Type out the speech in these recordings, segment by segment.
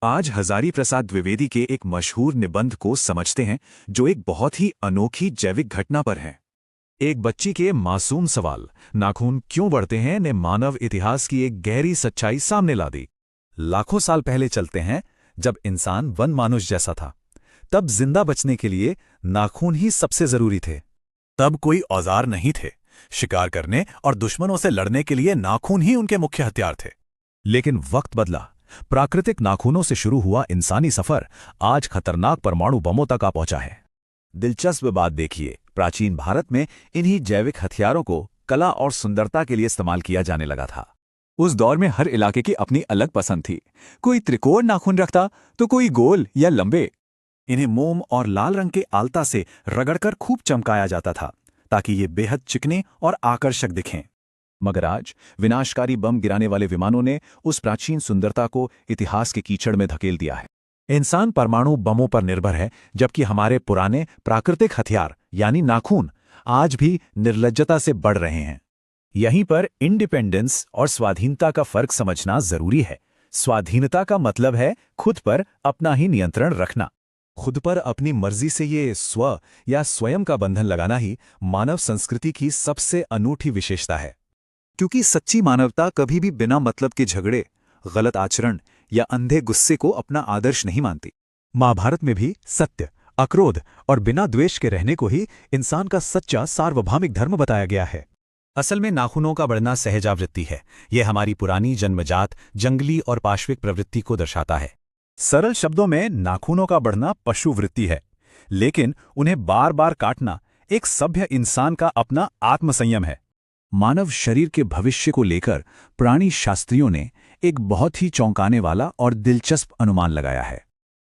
आज हजारी प्रसाद द्विवेदी के एक मशहूर निबंध को समझते हैं जो एक बहुत ही अनोखी जैविक घटना पर है। एक बच्ची के मासूम सवाल नाखून क्यों बढ़ते हैं ने मानव इतिहास की एक गहरी सच्चाई सामने ला दी। लाखों साल पहले चलते हैं, जब इंसान वन मानुष जैसा था। तब जिंदा बचने के लिए नाखून ही सबसे जरूरी थे। तब कोई औजार नहीं थे। शिकार करने और दुश्मनों से लड़ने के लिए नाखून ही उनके मुख्य हथियार थे। लेकिन वक्त बदला। प्राकृतिक नाखूनों से शुरू हुआ इंसानी सफर आज खतरनाक परमाणु बमों तक आ पहुंचा है। दिलचस्प बात देखिए, प्राचीन भारत में इन्हीं जैविक हथियारों को कला और सुंदरता के लिए इस्तेमाल किया जाने लगा था। उस दौर में हर इलाके की अपनी अलग पसंद थी। कोई त्रिकोण नाखून रखता तो कोई गोल या लंबे। इन्हें मोम और लाल रंग के आलता से रगड़कर खूब चमकाया जाता था ताकि ये बेहद चिकने और आकर्षक दिखें। मगर आज विनाशकारी बम गिराने वाले विमानों ने उस प्राचीन सुंदरता को इतिहास के कीचड़ में धकेल दिया है। इंसान परमाणु बमों पर निर्भर है, जबकि हमारे पुराने प्राकृतिक हथियार यानी नाखून आज भी निर्लज्जता से बढ़ रहे हैं। यहीं पर इंडिपेंडेंस और स्वाधीनता का फर्क समझना जरूरी है। स्वाधीनता का मतलब है खुद पर अपना ही नियंत्रण रखना। खुद पर अपनी मर्जी से ये स्व या स्वयं का बंधन लगाना ही मानव संस्कृति की सबसे अनूठी विशेषता है। क्योंकि सच्ची मानवता कभी भी बिना मतलब के झगड़े, गलत आचरण या अंधे गुस्से को अपना आदर्श नहीं मानती। महाभारत में भी सत्य, अक्रोध और बिना द्वेष के रहने को ही इंसान का सच्चा सार्वभौमिक धर्म बताया गया है। असल में नाखूनों का बढ़ना सहजावृत्ति है। यह हमारी पुरानी जन्मजात जंगली और पाशविक प्रवृत्ति को दर्शाता है। सरल शब्दों में नाखूनों का बढ़ना पशुवृत्ति है, लेकिन उन्हें बार बार काटना एक सभ्य इंसान का अपना आत्मसंयम है। मानव शरीर के भविष्य को लेकर प्राणी शास्त्रियों ने एक बहुत ही चौंकाने वाला और दिलचस्प अनुमान लगाया है।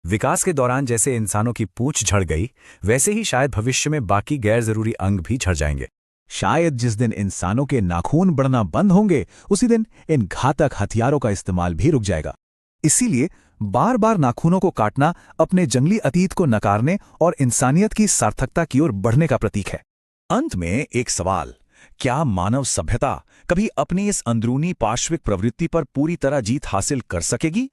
विकास के दौरान जैसे इंसानों की पूंछ झड़ गई, वैसे ही शायद भविष्य में बाकी गैर जरूरी अंग भी झड़ जाएंगे। शायद जिस दिन इंसानों के नाखून बढ़ना बंद होंगे, उसी दिन इन घातक हथियारों का इस्तेमाल भी रुक जाएगा। इसीलिए बार बार नाखूनों को काटना अपने जंगली अतीत को नकारने और इंसानियत की सार्थकता की ओर बढ़ने का प्रतीक है। अंत में एक सवाल, क्या मानव सभ्यता कभी अपनी इस अंदरूनी पाश्विक प्रवृत्ति पर पूरी तरह जीत हासिल कर सकेगी?